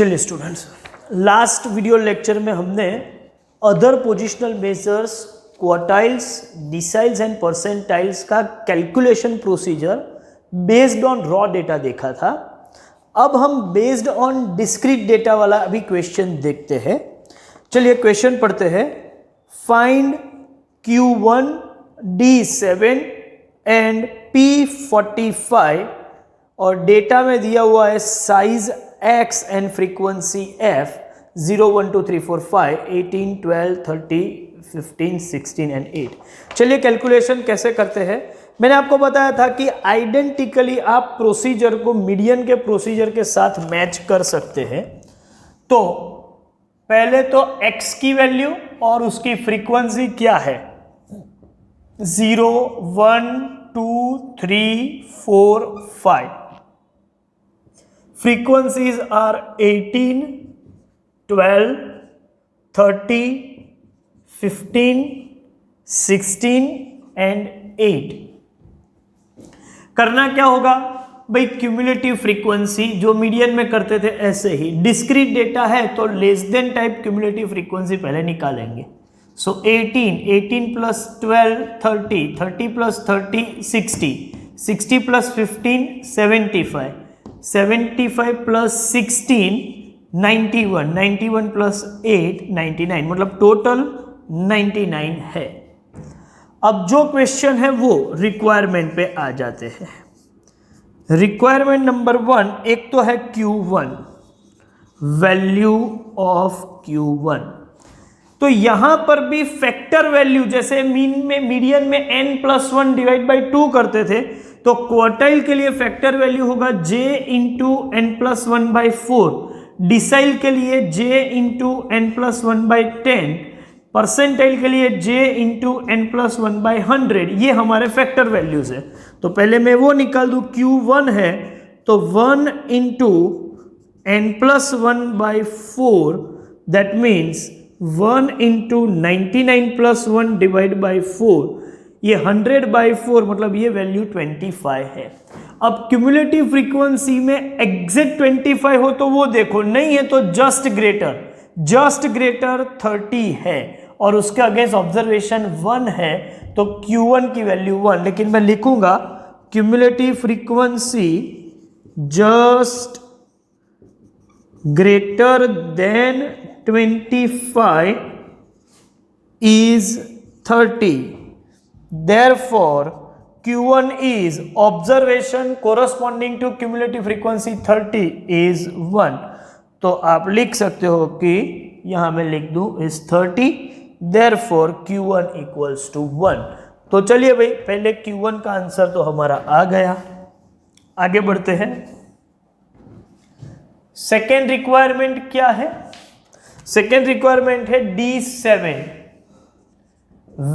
चलिए students, last video lecture में हमने other positional measures, quartiles, deciles and percentiles का calculation procedure based on raw data देखा था। अब हम बेस्ड ऑन डिस्क्रीट डेटा वाला अभी क्वेश्चन देखते हैं। चलिए क्वेश्चन पढ़ते हैं। Find Q1, D7 and P45 और डेटा में दिया हुआ है size X and frequency F 0, 1, 2, 3, 4, 5, 18, 12, 30, 15, 16 and 8। चलिए कैलकुलेशन कैसे करते हैं। मैंने आपको बताया था कि आइडेंटिकली आप प्रोसीजर को मीडियन के प्रोसीजर के साथ मैच कर सकते हैं। तो पहले तो X की वैल्यू और उसकी फ्रीक्वेंसी क्या है, 0, 1, 2, 3, 4, 5. Frequencies are 18, 12, 30, 15, 16 and 8. करना क्या होगा भाई, क्यूमुलेटिव फ्रीक्वेंसी जो मीडियन में करते थे ऐसे ही, डिस्क्रीट डेटा है तो less than type cumulative frequency पहले निकालेंगे। सो 18 plus 12 30, 30 plus 30 60, 60 plus 15 75, 75 plus 16 91, 91 plus 8 99, मतलब टोटल 99 है। अब जो क्वेश्चन है वो रिक्वायरमेंट पे आ जाते हैं। रिक्वायरमेंट नंबर 1 एक तो है Q1, वैल्यू ऑफ Q1। तो यहां पर भी फैक्टर वैल्यू, जैसे मीडियन में n+1 डिवाइड बाई 2 करते थे, तो क्वार्टाइल के लिए फैक्टर वैल्यू होगा j इंटू n+1/4, डिसाइल के लिए j इंटू n+1/10, परसेंटाइल के लिए j इंटू n+1/100। ये हमारे फैक्टर वैल्यूज है। तो पहले मैं वो निकाल दूं, Q1 है तो 1 into n+1/4, that means 1 into 99 plus 1 divide by 4, ये 100/4, मतलब ये वैल्यू 25 है। अब क्यूमुलेटिव फ्रीक्वेंसी में एग्जैक्ट 25 हो तो वो देखो, नहीं है तो जस्ट ग्रेटर 30 है और उसके अगेंस्ट ऑब्जर्वेशन 1 है, तो Q1 की वैल्यू 1। लेकिन मैं लिखूंगा cumulative frequency just greater then 25 is 30. Therefore, Q1 is observation corresponding to cumulative frequency 30 is 1. तो आप लिख सकते हो कि यहां मैं लिख दूं is 30. Therefore, Q1 equals to 1. तो चलिए भाई, पहले Q1 का आंसर तो हमारा आ गया। आगे बढ़ते हैं। सेकेंड रिक्वायरमेंट क्या है? सेकेंड रिक्वायरमेंट है D7,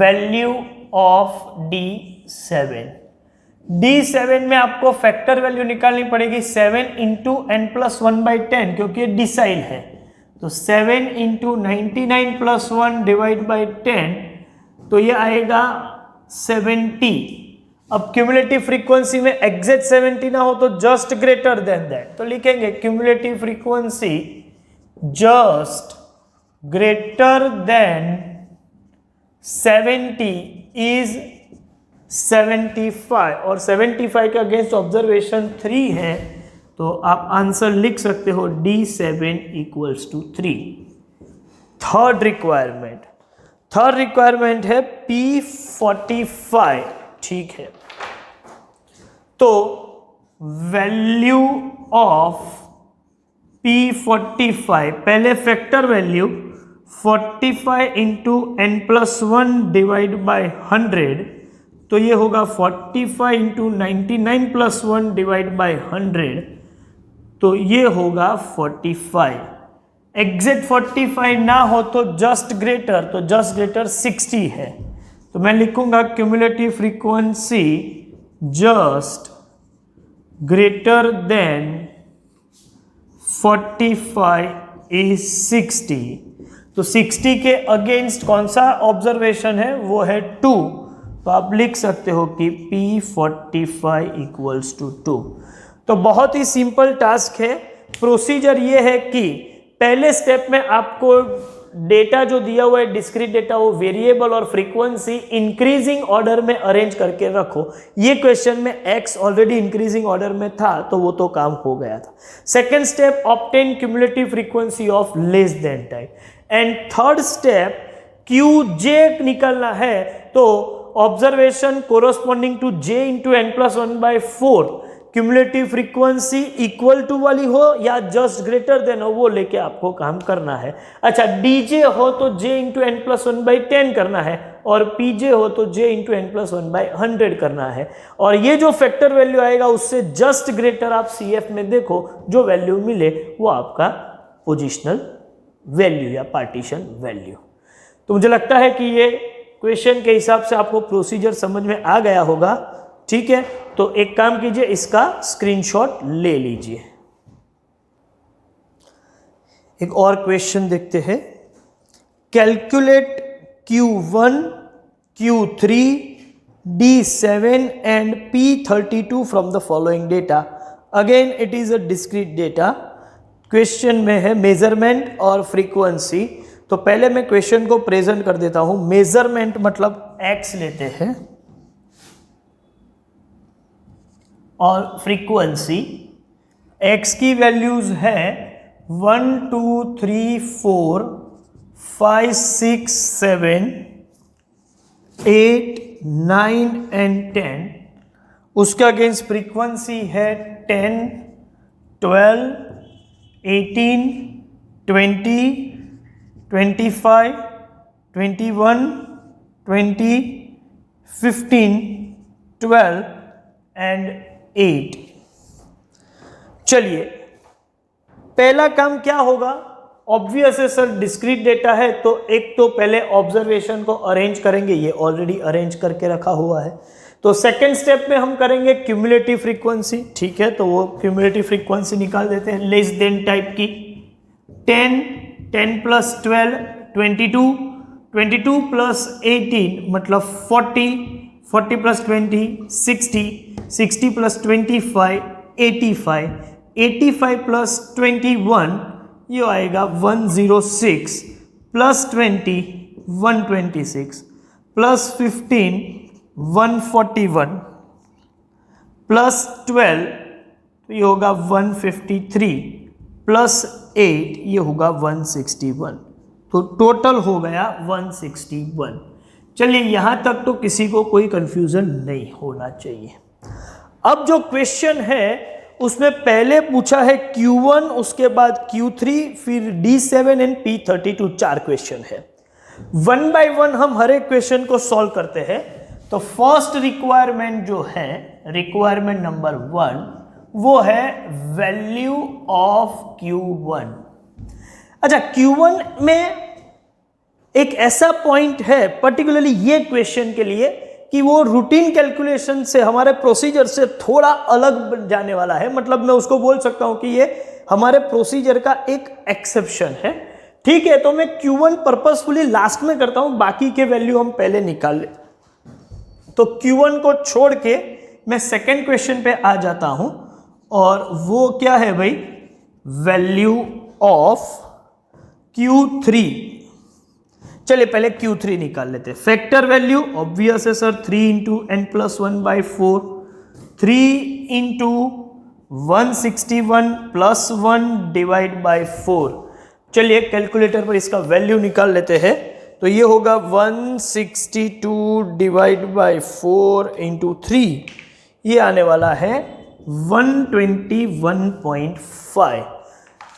value of D7। D7 में आपको फैक्टर वैल्यू निकालनी पड़ेगी 7 इंटू n+1/10, क्योंकि ये डिसाइल है। तो 7 इंटू 99 प्लस 1 डिवाइड बाई 10, तो ये आएगा 70। अब क्यूमुलेटिव फ्रीक्वेंसी में एग्जैक्ट 70 ना हो तो जस्ट ग्रेटर देन दैट, तो लिखेंगे cumulative frequency just greater than 70 is 75, और 75 के अगेंस्ट ऑब्जर्वेशन 3 है, तो आप आंसर लिख सकते हो D7 equals to 3। Third requirement है P45। ठीक है, तो वैल्यू ऑफ P45, पहले factor value 45 into n+1 divide by 100, तो ये होगा 45 इंटू 99 प्लस 1 डिवाइड बाई 100, तो ये होगा 45। एग्जैक्ट 45 ना हो तो जस्ट ग्रेटर 60 है, तो मैं लिखूंगा cumulative frequency just greater then 45 is 60। तो 60 के अगेंस्ट कौन सा ऑब्जर्वेशन है, वो है 2, तो आप लिख सकते हो कि P45 equals to 2। तो बहुत ही सिंपल टास्क है। प्रोसीजर ये है कि पहले स्टेप में आपको डेटा जो दिया हुआ है डिस्क्रीट डेटा, वो वेरिएबल और फ्रीक्वेंसी इंक्रीजिंग ऑर्डर में अरेंज करके रखो। ये क्वेश्चन में एक्स ऑलरेडी इंक्रीजिंग ऑर्डर में था तो वो तो काम हो गया था। Second step, obtain cumulative frequency of less than type. And third step, Q J निकलना है तो observation corresponding to J into N plus 1/4 cumulative frequency equal to वाली हो या जस्ट ग्रेटर देन हो, वो लेके आपको काम करना है। अच्छा, डीजे हो तो जे इंटू एन प्लस 1/10 करना है, और पीजे हो तो जे इंटू एन प्लस 1/100 करना है। और ये जो फैक्टर वैल्यू आएगा उससे जस्ट ग्रेटर आप सीएफ में देखो, जो वैल्यू मिले वो आपका पोजिशनल वैल्यू या पार्टीशन वैल्यू। तो मुझे लगता है कि ये क्वेश्चन के हिसाब से आपको प्रोसीजर समझ में आ गया होगा। ठीक है, तो एक काम कीजिए, इसका स्क्रीनशॉट ले लीजिए। एक और क्वेश्चन देखते हैं। Calculate Q1, Q3, D7 and P32 from the following data. Again it is a discrete data. Question में है मेजरमेंट और फ्रीक्वेंसी। तो पहले मैं क्वेश्चन को प्रेजेंट कर देता हूं। मेजरमेंट मतलब x लेते हैं और फ्रीक्वेंसी x की वैल्यूज है 1 2 3 4 5 6 7 8 9 एंड 10। उसका अगेंस्ट फ्रीक्वेंसी है 10 12 18 20 25 21 20 15 12 एंड 8। चलिए, पहला काम क्या होगा? ऑब्वियस है सर, डिस्क्रीट डेटा है तो एक तो पहले ऑब्जर्वेशन को अरेंज करेंगे, ये ऑलरेडी अरेंज करके रखा हुआ है। तो सेकेंड स्टेप में हम करेंगे क्यूमुलेटिव फ्रीक्वेंसी। ठीक है, तो वो क्यूमुलेटिव फ्रीक्वेंसी निकाल देते हैं लेस देन टाइप की। 10 10 प्लस 12 22 22 प्लस 18 मतलब 40 40 प्लस 20 60 60 प्लस 25 85 85 प्लस 21 ये आएगा 106 प्लस 20 126 प्लस 15 141 प्लस 12 तो ये होगा 153 प्लस 8 ये होगा 161। तो टोटल हो गया 161। चलिए, यहां तक तो किसी को कोई कंफ्यूजन नहीं होना चाहिए। अब जो क्वेश्चन है उसमें पहले पूछा है Q1, उसके बाद Q3, फिर D7 एंड P32, 4 क्वेश्चन है। वन बाय वन हम हर एक क्वेश्चन को सॉल्व करते हैं। तो फर्स्ट रिक्वायरमेंट जो है, रिक्वायरमेंट नंबर 1, वो है वैल्यू ऑफ Q1। अच्छा, Q1 में एक ऐसा पॉइंट है पर्टिकुलरली ये क्वेश्चन के लिए कि वो रूटीन कैलकुलेशन से, हमारे प्रोसीजर से थोड़ा अलग जाने वाला है। मतलब मैं उसको बोल सकता हूं कि ये हमारे प्रोसीजर का एक एक्सेप्शन है। ठीक है, तो मैं Q1 पर्पसफुली लास्ट में करता हूं, बाकी के वैल्यू हम पहले निकाल ले। तो Q1 को छोड़ के मैं सेकेंड क्वेश्चन पे आ जाता हूं, और वो क्या है भाई? Value of Q3। चलिए पहले Q3 निकाल लेते हैं। फैक्टर वैल्यू ऑब्वियस है sir, 3 into N plus 1/4 3 into 161 plus 1 divide by 4। चलिए कैलकुलेटर पर इसका वैल्यू निकाल लेते हैं। तो ये होगा 162 डिवाइड बाई 4 इंटू 3, ये आने वाला है 121.5।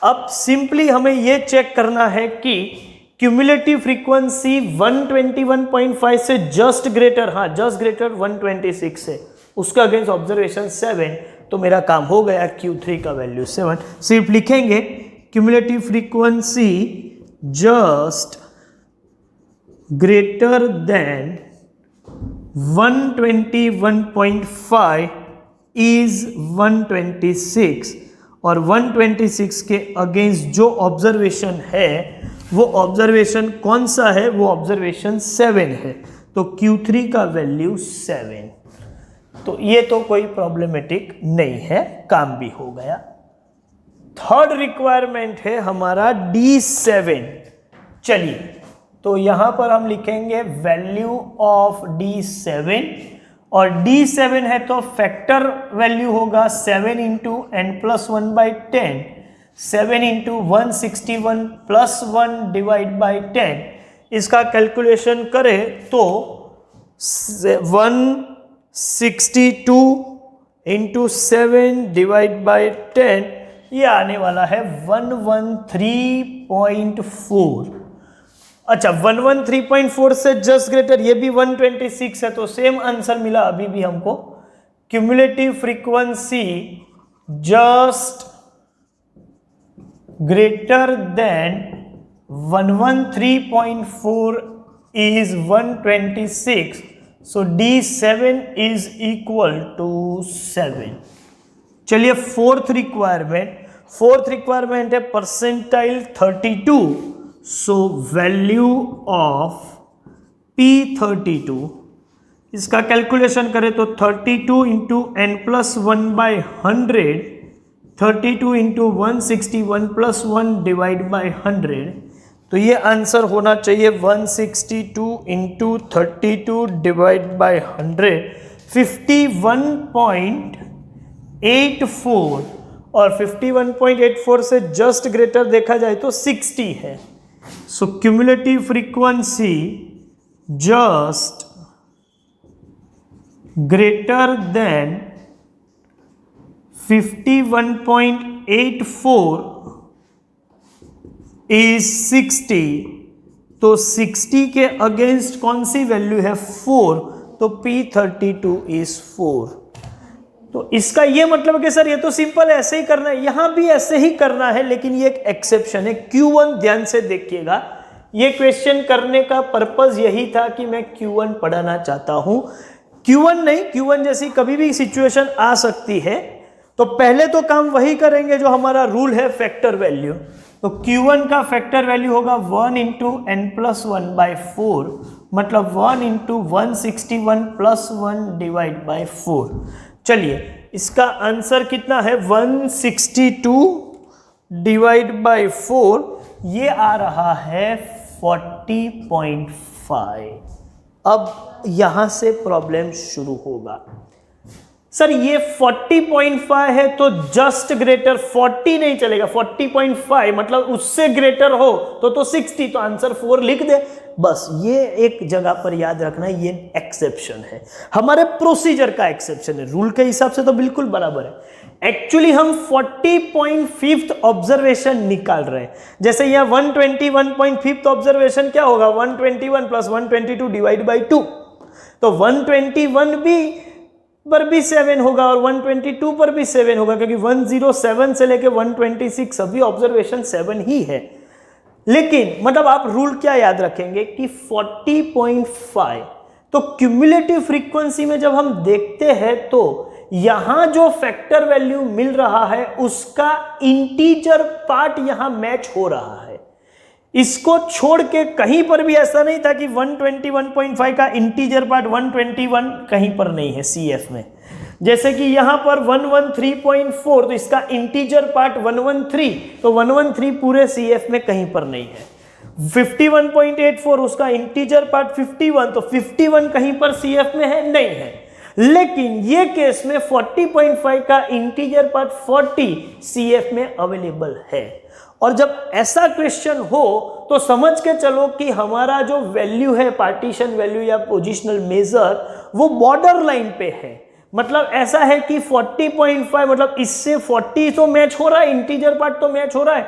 अब सिंपली हमें ये चेक करना है कि क्यूमुलेटिव फ्रीक्वेंसी 121.5 से जस्ट ग्रेटर, हाँ जस्ट ग्रेटर 126 से, उसका अगेंस्ट ऑब्जर्वेशन 7, तो मेरा काम हो गया। Q3 का वैल्यू 7। सिर्फ लिखेंगे cumulative frequency just greater then 121.5 is 126, और 126 के अगेंस्ट जो ऑब्जर्वेशन है वो ऑब्जर्वेशन कौन सा है? वो ऑब्जर्वेशन 7 है। तो Q3 का वैल्यू 7। तो ये तो कोई प्रॉब्लमेटिक नहीं है, काम भी हो गया। थर्ड रिक्वायरमेंट है हमारा D7। चलिए, तो यहां पर हम लिखेंगे वैल्यू ऑफ D7, और D7 है तो फैक्टर वैल्यू होगा 7 into n+1/10, 7 into 161 plus 1 divide by 10। इसका कैलकुलेशन करें तो 162 इंटू 7 डिवाइड बाई 10, ये आने वाला है 113.4। अच्छा, 113.4 से जस्ट ग्रेटर, ये भी 126 है, तो सेम आंसर मिला अभी भी हमको। Cumulative frequency just greater then 113.4 is 126, so D7 is equal to 7। चलिए, फोर्थ रिक्वायरमेंट है percentile 32, so value of P32, इसका कैलकुलेशन करें तो 32 into n+1/100, 32 into 161 plus 1 divide by 100, तो ये आंसर होना चाहिए 162 इंटू 32 डिवाइड बाई 100, 51.84, और 51.84 से जस्ट ग्रेटर देखा जाए तो 60 है। So cumulative frequency just greater than 51.84 is 60, तो 60 के अगेंस्ट कौन सी वैल्यू है? 4, तो P32 इज 4। तो इसका ये मतलब कि सर ये तो सिंपल ऐसे ही करना है, यहां भी ऐसे ही करना है, लेकिन ये एक एक्सेप्शन है Q1। ध्यान से देखिएगा, ये क्वेश्चन करने का पर्पस यही था कि मैं Q1 पढ़ाना चाहता हूं। Q1 नहीं, Q1 जैसी कभी भी सिचुएशन आ सकती है, तो पहले तो काम वही करेंगे जो हमारा रूल है फैक्टर वैल्यू। तो Q1 का फैक्टर वैल्यू होगा 1 इंटू n+1/4, मतलब 1 इंटू 161 प्लस 1 डिवाइड बाई 4। चलिए, इसका आंसर कितना है? 162 डिवाइड बाई 4, ये आ रहा है 40.5। अब यहां से प्रॉब्लम शुरू होगा। सर ये 40.5 है तो जस्ट ग्रेटर 40 नहीं चलेगा, 40.5 मतलब उससे ग्रेटर हो तो 60, तो आंसर 4 लिख दे बस। ये एक जगह पर याद रखना, ये एक्सेप्शन है, हमारे प्रोसीजर का एक्सेप्शन है, रूल के हिसाब से तो बिल्कुल बराबर है। एक्चुअली हम 40.5 ऑब्जर्वेशन निकाल रहे हैं। जैसे यह 121.5 ऑब्जर्वेशन क्या होगा? 121 प्लस 122 डिवाइड बाई 2, तो 121 भी पर भी 7 होगा और 122 पर भी 7 होगा, क्योंकि 107 से लेके 126 सभी ऑब्जर्वेशन 7 ही है। लेकिन मतलब आप रूल क्या याद रखेंगे कि 40.5, तो क्यूमुलेटिव फ्रीक्वेंसी में जब हम देखते हैं तो यहां जो फैक्टर वैल्यू मिल रहा है उसका इंटीजर पार्ट यहां मैच हो रहा है। इसको छोड़ के कहीं पर भी ऐसा नहीं था कि 121.5 का इंटीजर पार्ट 121 कहीं पर नहीं है CF में। जैसे कि यहां पर 113.4, तो इसका इंटीजर पार्ट 113, तो 113 पूरे CF में कहीं पर नहीं है। 51.84 उसका इंटीजर पार्ट 51, तो 51 कहीं पर CF में है? नहीं है। लेकिन ये केस में 40.5 का इंटीजर पार्ट 40 CF में अवेलेबल है। और जब ऐसा क्वेश्चन हो तो समझ के चलो कि हमारा जो वैल्यू है, पार्टीशन वैल्यू या पोजिशनल मेजर, वो बॉर्डर लाइन पे है। मतलब ऐसा है कि 40.5 मतलब इससे 40 तो मैच हो रहा है, इंटीजर पार्ट तो मैच हो रहा है,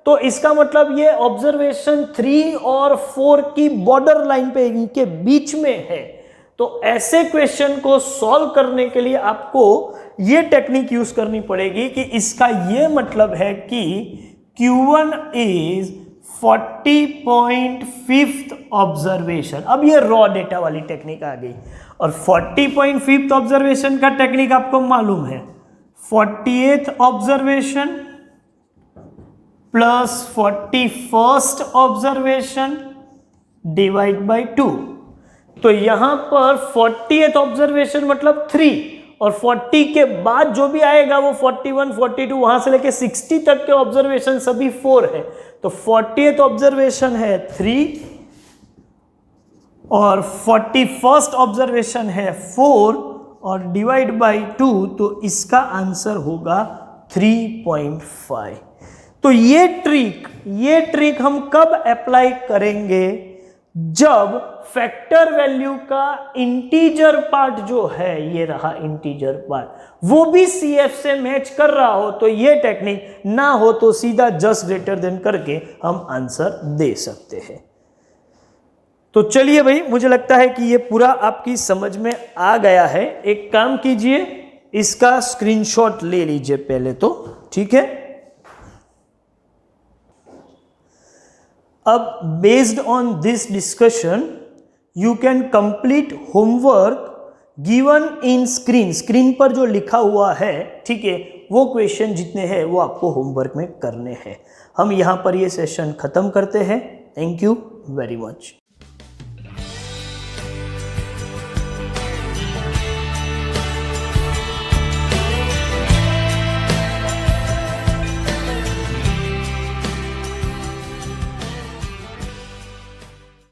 तो इसका मतलब ये ऑब्जर्वेशन 3 और 4 की बॉर्डर लाइन पे, इनके बीच में है। तो ऐसे क्वेश्चन को सॉल्व करने के लिए आपको ये टेक्निक यूज करनी पड़ेगी कि इसका ये मतलब है कि Q1 इज 40.5 ऑब्जर्वेशन। अब ये रॉ डेटा वाली टेक्निक आ गई, और 40.5 ऑब्जर्वेशन का टेक्निक आपको मालूम है, 40th observation plus 41st observation divide by 2। तो यहां पर 40th ऑब्जर्वेशन मतलब 3 और 40 के बाद जो भी आएगा वो 41, 42 वहां से लेके 60 तक के ऑब्जर्वेशन सभी 4 है। तो 40th ऑब्जर्वेशन है 3 और 41st ऑब्जर्वेशन है 4 और डिवाइड बाय 2, तो इसका आंसर होगा 3.5। तो ये ट्रिक हम कब अप्लाई करेंगे, जब फैक्टर वैल्यू का इंटीजर पार्ट जो है, ये रहा इंटीजर पार्ट, वो भी CF से मैच कर रहा हो। तो ये टेक्निक ना हो तो सीधा जस्ट ग्रेटर देन करके हम आंसर दे सकते हैं। तो चलिए भाई, मुझे लगता है कि ये पूरा आपकी समझ में आ गया है। एक काम कीजिए, इसका स्क्रीनशॉट ले लीजिए पहले तो, ठीक है। अब based on this discussion you can complete homework given in screen पर जो लिखा हुआ है, ठीक है, वो क्वेश्चन जितने हैं वो आपको होमवर्क में करने हैं। हम यहां पर ये सेशन खत्म करते हैं। Thank you very much.